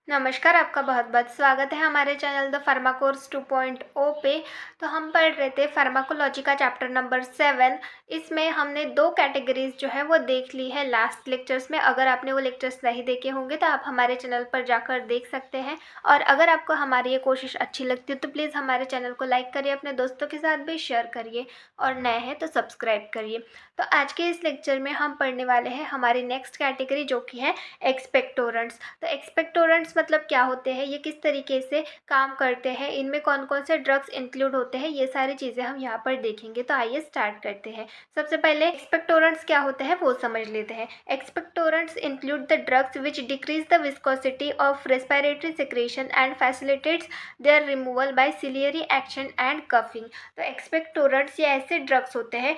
नमस्कार, आपका बहुत-बहुत स्वागत है हमारे चैनल द फार्माकोर्स 2.0 पे। तो हम पढ़ रहे थे फार्माकोलॉजी का चैप्टर नंबर 7। इसमें हमने 2 कैटेगरीज़ जो है वो देख ली है लास्ट लेक्चर्स में। अगर आपने वो लेक्चर्स नहीं देखे होंगे तो आप हमारे चैनल पर जाकर देख सकते हैं। और अगर आपको हमारी ये कोशिश अच्छी लगती है तो प्लीज़ हमारे चैनल को लाइक करिए, अपने दोस्तों के साथ भी शेयर करिए और नए हैं तो सब्सक्राइब करिए। तो आज के इस लेक्चर में हम पढ़ने वाले हैं हमारी नेक्स्ट कैटेगरी, जो कि है एक्सपेक्टोरेंट्स। तो एक्सपेक्टोरेंट्स मतलब क्या होते हैं, ये किस तरीके से काम करते हैं, इनमें कौन कौन से ड्रग्स इंक्लूड होते हैं, ये सारी चीज़ें हम यहाँ पर देखेंगे। तो आइए स्टार्ट करते हैं। सबसे पहले एक्सपेक्टोरेंट्स क्या होते हैं वो समझ लेते हैं। Expectorants include the drugs which decrease the viscosity of respiratory secretion and facilitates their removal by ciliary action and coughing. तो एक्सपेक्टोरेंट्स ये ऐसे ड्रग्स होते हैं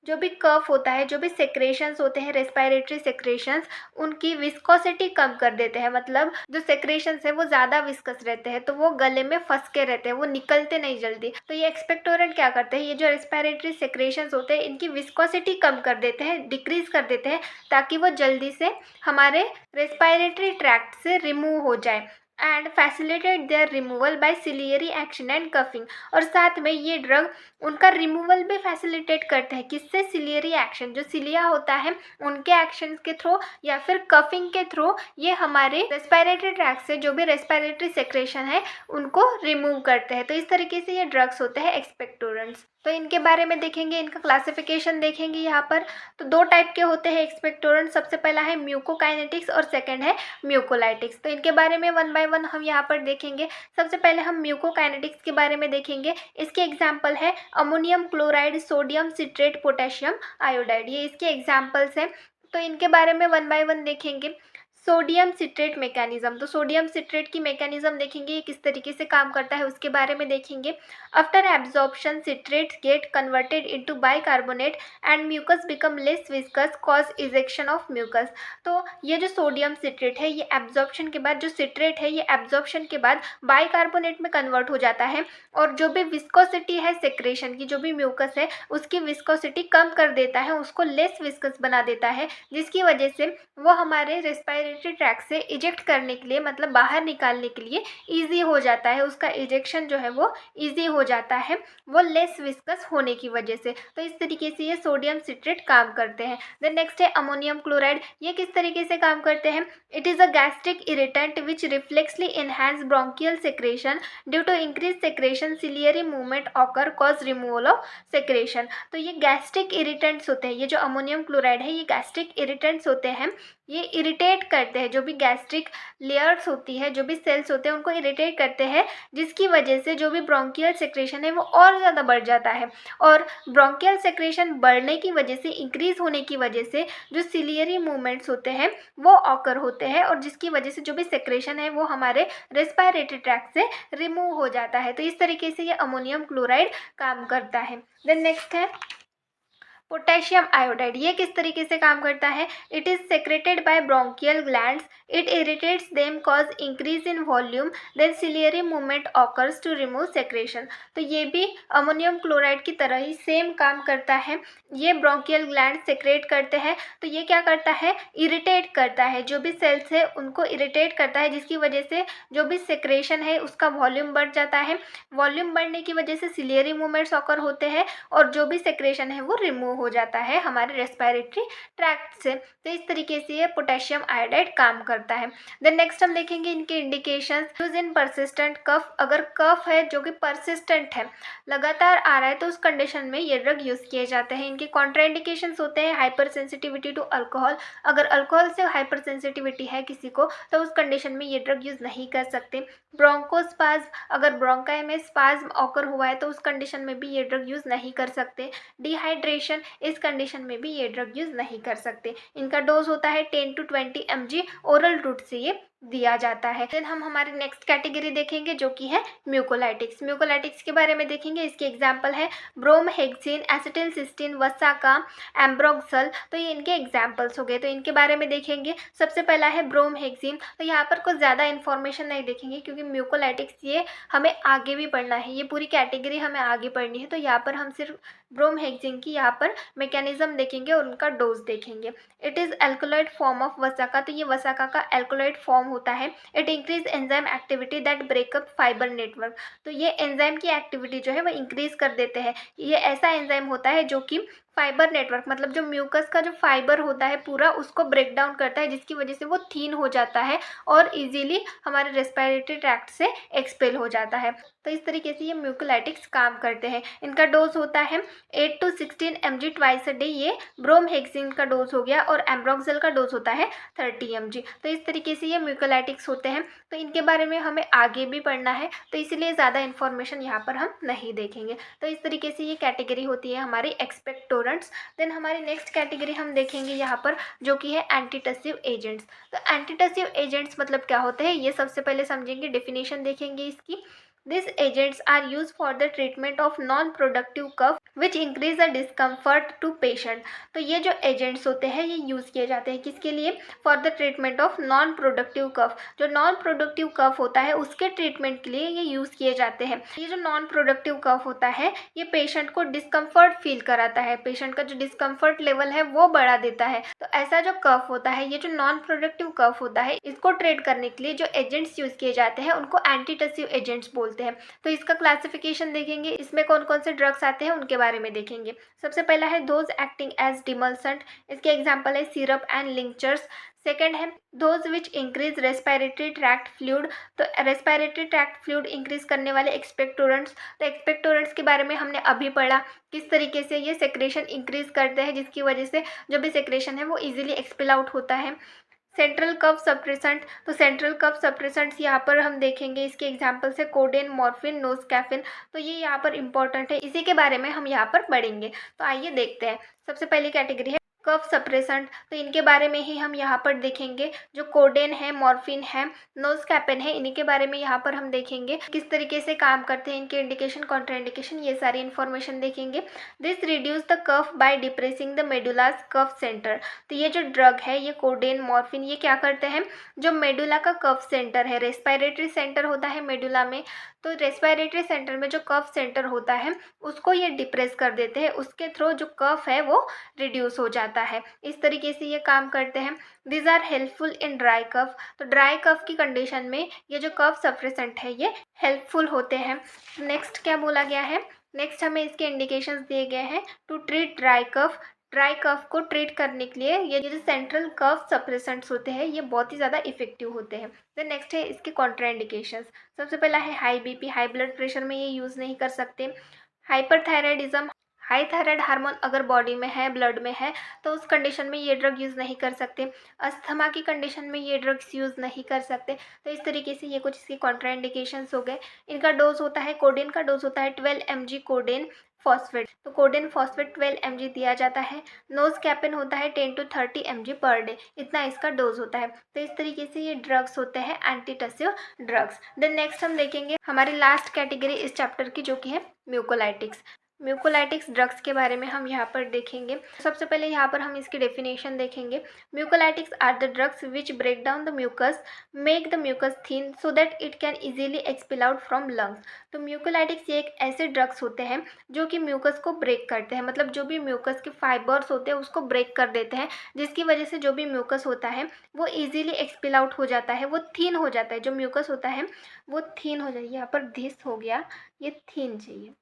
जो भी कफ होता है, जो भी सेक्रेशंस होते हैं, रेस्पिरेटरी सेक्रेशंस, उनकी विस्कोसिटी कम कर देते हैं। मतलब जो सेक्रेशंस है वो ज़्यादा विस्कस रहते हैं, तो वो गले में फंस के रहते हैं, वो निकलते नहीं जल्दी। तो ये एक्सपेक्टोरेंट क्या करते हैं, ये जो रेस्पिरेटरी सेक्रेशंस होते हैं इनकी विस्कोसिटी कम कर देते हैं, डिक्रीज कर देते हैं, ताकि वो जल्दी से हमारे रेस्पिरेटरी ट्रैक्ट से रिमूव हो जाए and facilitate their removal by ciliary action and coughing. और साथ में ये ड्रग उनका रिमूवल भी फैसिलिटेट करते हैं। किससे? सिलियरी एक्शन, जो सिलिया होता है उनके एक्शन के थ्रू या फिर कफिंग के थ्रू ये हमारे रेस्पिरेटरी ट्रैक्ट से जो भी रेस्पिरेटरी सेक्रेशन है उनको रिमूव करते हैं। तो इस तरीके से ये ड्रग्स होते हैं एक्सपेक्टोरेंट्स। तो इनके बारे में देखेंगे, इनका क्लासिफिकेशन देखेंगे यहाँ पर। तो 2 टाइप के होते हैं एक्सपेक्टोरेंट। सबसे पहला है म्यूकोकाइनेटिक्स और सेकंड है म्यूकोलाइटिक्स। तो इनके बारे में वन बाय वन हम यहाँ पर देखेंगे। सबसे पहले हम म्यूकोकाइनेटिक्स के बारे में देखेंगे। इसके एग्जाम्पल है ammonium chloride, sodium citrate, potassium iodide, ये इसके एग्जाम्पल्स हैं। तो इनके बारे में वन बाय वन देखेंगे। सोडियम सिट्रेट मैकेनिज्म, तो सोडियम सिट्रेट की मैकेनिज्म देखेंगे, ये किस तरीके से काम करता है उसके बारे में देखेंगे। After absorption citrates get converted into bicarbonate and mucus become less viscous cause ejection of mucus. तो ये जो सोडियम सिट्रेट है ये एब्जॉर्प्शन के बाद, जो सिट्रेट है ये एब्जॉर्प्शन के बाद बाइकार्बोनेट में कन्वर्ट हो जाता है और जो भी विस्कोसिटी है सेक्रेशन की, जो भी म्यूकस है उसकी विस्कोसिटी कम कर देता है, उसको लेस विस्कस बना देता है, जिसकी वजह से वो हमारे रेस्पिरेटरी ट्रैक्ट से इजेक्ट करने के लिए, मतलब बाहर निकालने के लिए ईजी हो जाता है। उसका इजेक्शन जो है वो ईजी हो जाता है, वो लेस विस्कस होने की वजह से। तो इस तरीके से ये सोडियम सिट्रेट काम करते हैं। देन नेक्स्ट है अमोनियम क्लोराइड। ये किस तरीके से काम करते हैं? It is a gastric irritant which reflexly enhance bronchial secretion due to increase secretion ciliary movement occur cause removal of secretion. तो ये गैस्ट्रिक इरिटेंट्स होते हैं, ये जो अमोनियम क्लोराइड है ये गैस्ट्रिक इरिटेंट्स होते हैं। ये इरिटेट करते हैं, जो भी गैस्ट्रिक लेयर्स होती है, जो भी सेल्स होते हैं उनको इरिटेट करते हैं, जिसकी वजह से जो भी ब्रोंकियल सेक्रेशन है वो और ज़्यादा बढ़ जाता है। और ब्रोंकियल सेक्रेशन बढ़ने की वजह से, इंक्रीज होने की वजह से जो सिलियरी मूवमेंट्स होते हैं वो ऑकर होते हैं, और जिसकी वजह से जो भी सेक्रेशन है वो हमारे रेस्पिरेटरी ट्रैक्ट से रिमूव हो जाता है। तो इस तरीके से ये अमोनियम क्लोराइड काम करता है। देन नेक्स्ट है पोटेशियम आयोडाइड। ये किस तरीके से काम करता है? It is secreted by bronchial glands, it irritates them cause increase in volume, then ciliary movement occurs to remove secretion. तो ये भी अमोनियम क्लोराइड की तरह ही सेम काम करता है। ये ब्रोंकियल ग्लैंड सेक्रेट करते हैं, तो ये क्या करता है? इरिटेट करता है, जो भी सेल्स है उनको इरिटेट करता है, जिसकी वजह से जो भी सेक्रेशन है उसका वॉल्यूम बढ़ जाता है। वॉल्यूम बढ़ने की वजह से सिलियरी मूवमेंट्स ऑकर होते हैं और जो भी सेक्रेशन है वो रिमूव हो जाता है हमारे रेस्पिरेटरी ट्रैक्ट से। तो इस तरीके से ये पोटेशियम आयोडाइड काम करता है। देन नेक्स्ट हम देखेंगे इनके इंडिकेशंस। यूज इन परसिस्टेंट कफ। अगर कफ है जो कि परसिस्टेंट है, लगातार आ रहा है, तो उस कंडीशन में ये ड्रग यूज़ किए जाते हैं। इनके कॉन्ट्राइंडिकेशंस होते हैं हाइपर सेंसिटिविटी टू अल्कोहल। अगर अल्कोहल से हाइपर सेंसिटिविटी है किसी को तो उस कंडीशन में ये ड्रग यूज़ नहीं कर सकते। ब्रोंकोस्पाज्म, अगर ब्रोंकाई में स्पाज्म ऑकर हुआ है तो उस कंडीशन में भी ये ड्रग यूज़ नहीं कर सकते। डिहाइड्रेशन, इस कंडीशन में भी ये ड्रग यूज़ नहीं कर सकते। इनका डोज होता है 10 to 20 mg, ओरल रूट से ये दिया जाता है। फिर हम हमारी नेक्स्ट कैटेगरी देखेंगे जो कि है म्यूकोलाइटिक्स। म्यूकोलाइटिक्स के बारे में देखेंगे। इसके एग्जाम्पल है ब्रोमहेक्सिन, एसिटिलसिस्टीन, वसाका, एम्ब्रोक्सल। तो ये इनके एग्जाम्पल्स हो गए। तो इनके बारे में देखेंगे। सबसे पहला है ब्रोमहेक्सिन। तो यहाँ पर कुछ ज़्यादा इन्फॉर्मेशन नहीं देखेंगे क्योंकि म्यूकोलाइटिक्स ये हमें आगे भी पढ़ना है, ये पूरी कैटेगरी हमें आगे पढ़नी है। तो यहाँ पर हम सिर्फ ब्रोमहेक्सिन की यहाँ पर मैकेनिज्म देखेंगे और उनका डोज देखेंगे। It is alkaloid form of vasaka. तो ये वसाका का एल्कोलॉइड फॉर्म होता है, it increase enzyme activity that break up fibre network. तो ये एंजाइम की एक्टिविटी जो है वो इंक्रीज कर देते हैं। ये ऐसा एंजाइम होता है जो कि फाइबर नेटवर्क मतलब जो म्यूकस का जो फाइबर होता है पूरा उसको ब्रेक डाउन करता है, जिसकी वजह से वो थीन हो जाता है और इजीली हमारे रेस्पिरेटरी ट्रैक्ट से एक्सपेल हो जाता है। तो इस तरीके से ये म्यूकोलाइटिक्स काम करते हैं। इनका डोज होता है 8 to 16 mg twice a day, ये ब्रोमहेक्सिन का डोज हो गया, और एम्ब्रोक्सिल का डोज होता है 30 mg। तो इस तरीके से ये म्यूकोलाइटिक्स होते हैं। तो इनके बारे में हमें आगे भी पढ़ना है, तो इसीलिए ज़्यादा इन्फॉर्मेशन यहाँ पर हम नहीं देखेंगे। तो इस तरीके से ये कैटेगरी होती है हमारी एक्सपेक्टोरेंट्स। देन हमारी नेक्स्ट कैटेगरी हम देखेंगे यहाँ पर, जो कि है एंटीटसिव एजेंट्स। तो एंटीटसिव एजेंट्स मतलब क्या होते हैं, ये सबसे पहले समझेंगे, डेफिनेशन देखेंगे इसकी। These agents are used for the treatment of non-productive cough which increase the discomfort to patient। तो ये जो एजेंट्स होते हैं ये यूज़ किए जाते हैं किसके लिए, for the treatment of non productive cough. जो नॉन प्रोडक्टिव कफ होता है उसके ट्रीटमेंट के लिए ये यूज़ किए जाते हैं। ये जो नॉन प्रोडक्टिव कफ होता है ये पेशेंट को डिस्कम्फर्ट फील कराता है, पेशेंट का जो डिस्कम्फर्ट लेवल है वो बढ़ा देता है। तो ऐसा जो कफ होता है, ये जो नॉन प्रोडक्टिव कफ होता है, इसको ट्रीट करने के लिए जो एजेंट्स यूज़ किए जाते हैं उनको एंटीटसिव एजेंट्स बोलते हैं। तो इसका क्लासिफिकेशन देखेंगे, इसमें कौन कौन से ड्रग्स आते हैं उनके बारे में देखेंगे। सबसे पहला है दोज एक्टिंग एज डिमल्सेंट, इसके एग्जांपल है सिरप एंड लिंक्चर्स। सेकेंड है those which increase respiratory tract fluid, तो रेस्पिरेटरी ट्रैक्ट फ्लूइड इंक्रीज करने वाले एक्सपेक्टोरेंट्स। तो एक्सपेक्टोरेंट्स के बारे में हमने अभी पढ़ा, किस तरीके से ये सेक्रेशन इंक्रीज करते हैं, जिसकी वजह से जो भी सेक्रेशन है वो इजीली एक्सपेल आउट होता है। सेंट्रल कफ सप्रेसेंट, तो सेंट्रल कफ सप्रेसेंट्स यहाँ पर हम देखेंगे, इसके एग्जांपल्स है कोडेन, मॉर्फिन, नोस्कैफिन। तो ये यहाँ पर इंपॉर्टेंट है, इसी के बारे में हम यहाँ पर पढ़ेंगे। तो आइए देखते हैं। सबसे पहली कैटेगरी है कफ सप्रेसेंट, तो इनके बारे में ही हम यहाँ पर देखेंगे। जो कोडेन है, मॉर्फिन है, नोस्कैपिन है, इन्हीं के बारे में यहाँ पर हम देखेंगे किस तरीके से काम करते हैं, इनके इंडिकेशन, कॉन्ट्राइंडिकेशन, ये सारी इन्फॉर्मेशन देखेंगे। This reduce the cough by depressing the medulla's cough centre. तो ये जो ड्रग है, ये कोडेन, मॉर्फिन, ये क्या करते हैं, जो मेडुला का कफ सेंटर है, रेस्पिरेटरी सेंटर होता है मेडुला में, तो रेस्पिरेटरी सेंटर में जो कफ सेंटर होता है उसको ये डिप्रेस कर देते हैं, उसके थ्रू जो कफ है वो रिड्यूस हो जाता है। इस तरीके से ये काम करते हैं। This are helpful in dry cough, तो ड्राई कफ की कंडीशन में ये जो कफ सप्रेसेंट है ये हेल्पफुल होते हैं। नेक्स्ट क्या बोला गया है, नेक्स्ट हमें इसके इंडिकेशंस दिए गए हैं to treat dry cough. Dry cough को ट्रीट करने के लिए ये जो सेंट्रल कफ सप्रेसेंट्स होते हैं ये बहुत ही ज़्यादा इफेक्टिव होते हैं। देन नेक्स्ट है इसके कॉन्ट्राइंडिकेशंस। सबसे पहला है high BP, high blood pressure में ये यूज़ नहीं कर सकते। हाइपरथायराइडिज्म, हाई थायराइड हार्मोन अगर बॉडी में है, ब्लड में है, तो उस कंडीशन में ये ड्रग यूज़ नहीं कर सकते। अस्थमा की कंडीशन में ये ड्रग्स यूज़ नहीं कर सकते। तो इस तरीके से ये कुछ इसके कॉन्ट्राइंडिकेशंस हो गए। इनका डोज होता है, कोडेन का डोज होता है 12 mg कोडेन फॉस्फेट, तो कोडेन फॉस्फेट 12 mg दिया जाता है। नोस्कैपिन होता है 10 to 30 mg पर डे, इतना इसका डोज होता है। तो इस तरीके से ये ड्रग्स होते हैं एंटीटसिव ड्रग्स। देन नेक्स्ट हम देखेंगे हमारी लास्ट कैटेगरी इस चैप्टर की, जो कि है म्यूकोलाइटिक्स। म्यूकोलाइटिक्स ड्रग्स के बारे में हम यहाँ पर देखेंगे। सबसे पहले यहाँ पर हम इसकी डेफिनेशन देखेंगे। Mucolytics are the drugs which break down the mucus, make the mucus thin so that it can easily expel out from lungs. तो म्यूकोलाइटिक्स ये एक ऐसे ड्रग्स होते हैं जो कि म्यूकस को ब्रेक करते हैं, मतलब जो भी म्यूकस के फाइबर्स होते हैं उसको ब्रेक कर देते हैं, जिसकी वजह से जो भी म्यूकस होता है वो इजीली एक्सपेल आउट हो जाता है, वो थिन हो जाता है। जो म्यूकस होता है वो थिन हो जाए, यहाँ पर धिस हो गया, ये थिन चाहिए।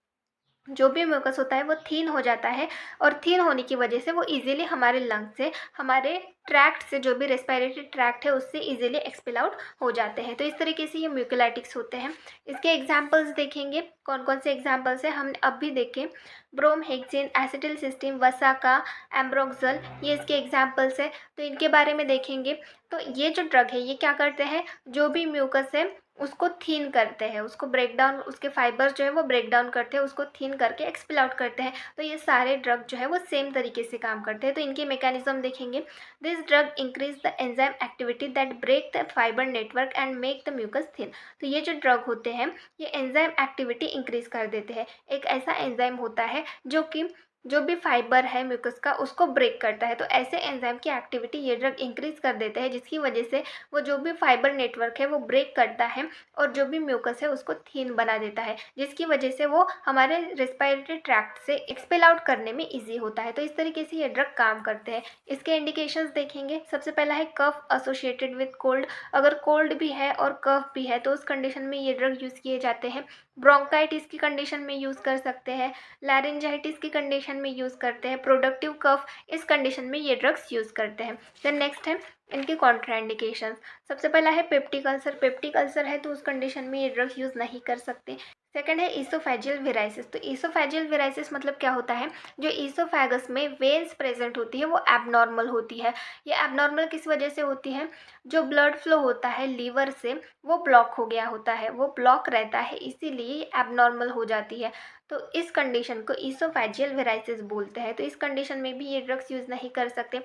जो भी म्यूकस होता है वो थीन हो जाता है, और थीन होने की वजह से वो इजीली हमारे लंग से, हमारे ट्रैक्ट से, जो भी रेस्पिरेटरी ट्रैक्ट है उससे इजीली एक्सपेल आउट हो जाते हैं। तो इस तरीके से ये म्यूकोलाइटिक्स होते हैं। इसके एग्जांपल्स देखेंगे, कौन कौन से एग्जांपल्स है हमने अब भी देखे। ब्रोमहेक्सिन, एसिटिलसिस्टीन, वसाका, एम्ब्रोक्सल, ये इसके एग्जांपल्स है। तो इनके बारे में देखेंगे। तो ये जो ड्रग है ये क्या करते हैं, जो भी म्यूकस है उसको थीन करते हैं, उसको ब्रेक डाउन, उसके फाइबर्स जो है वो ब्रेक डाउन करते हैं, उसको थीन करके एक्सपेल आउट करते हैं। तो ये सारे ड्रग जो है वो सेम तरीके से काम करते हैं। तो इनके मैकेनिज्म देखेंगे। This drug increase the enzyme activity that break the fibre network and make the mucus thin. तो ये जो ड्रग होते हैं ये एंजाइम एक्टिविटी इंक्रीज कर देते हैं। एक ऐसा एंजाइम होता है जो कि जो भी फाइबर है म्यूकस का उसको ब्रेक करता है। तो ऐसे एंजाइम की एक्टिविटी ये ड्रग इंक्रीज कर देते हैं, जिसकी वजह से वो जो भी फाइबर नेटवर्क है वो ब्रेक करता है और जो भी म्यूकस है उसको थीन बना देता है, जिसकी वजह से वो हमारे रेस्पिरेटरी ट्रैक्ट से एक्सपेल आउट करने में ईजी होता है। तो इस तरीके से ये ड्रग काम करते हैं। इसके इंडिकेशंस देखेंगे। सबसे पहला है कफ एसोसिएटेड विद कोल्ड। अगर कोल्ड भी है और कफ भी है तो उस कंडीशन में ये ड्रग यूज़ किए जाते हैं। ब्रोंकाइटिस की कंडीशन में यूज़ कर सकते हैं। लैरिंजाइटिस की कंडीशन में यूज़ करते हैं। प्रोडक्टिव कफ, इस कंडीशन में ये ड्रग्स यूज़ करते हैं। देन नेक्स्ट है इनके कॉन्ट्राइंडिकेशंस। सबसे पहला है पेप्टिक अल्सर। पेप्टिक अल्सर है तो उस कंडीशन में ये ड्रग्स यूज़ नहीं कर सकते। सेकंड है ईसोफेजियल वेराइसिस। तो ईसोफेजियल वेराइसिस मतलब क्या होता है, जो ईसोफेगस में वेन्स प्रेजेंट होती है वो एबनॉर्मल होती है। ये एबनॉर्मल किस वजह से होती है, जो ब्लड फ्लो होता है लीवर से वो ब्लॉक हो गया होता है, वो ब्लॉक रहता है, इसीलिए एबनॉर्मल हो जाती है। तो इस कंडीशन को ईसोफेजियल वेराइसिस बोलते हैं। तो इस कंडीशन में भी ये ड्रग्स यूज़ नहीं कर सकते।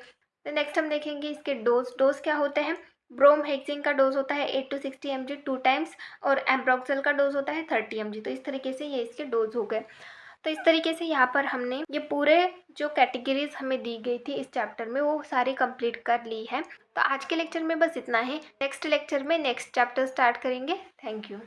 तो नेक्स्ट हम देखेंगे इसके डोज क्या होते हैं। ब्रोमहेक्सिन का डोज होता है 8 to 60 mg 2 टाइम्स और एम्ब्रोक्सल का डोज होता है 30 mg। तो इस तरीके से ये इसके डोज हो गए। तो इस तरीके से यहाँ पर हमने ये पूरे जो कैटेगरीज हमें दी गई थी इस चैप्टर में वो सारी कंप्लीट कर ली है। तो आज के लेक्चर में बस इतना ही। नेक्स्ट लेक्चर में नेक्स्ट चैप्टर स्टार्ट करेंगे। Thank you.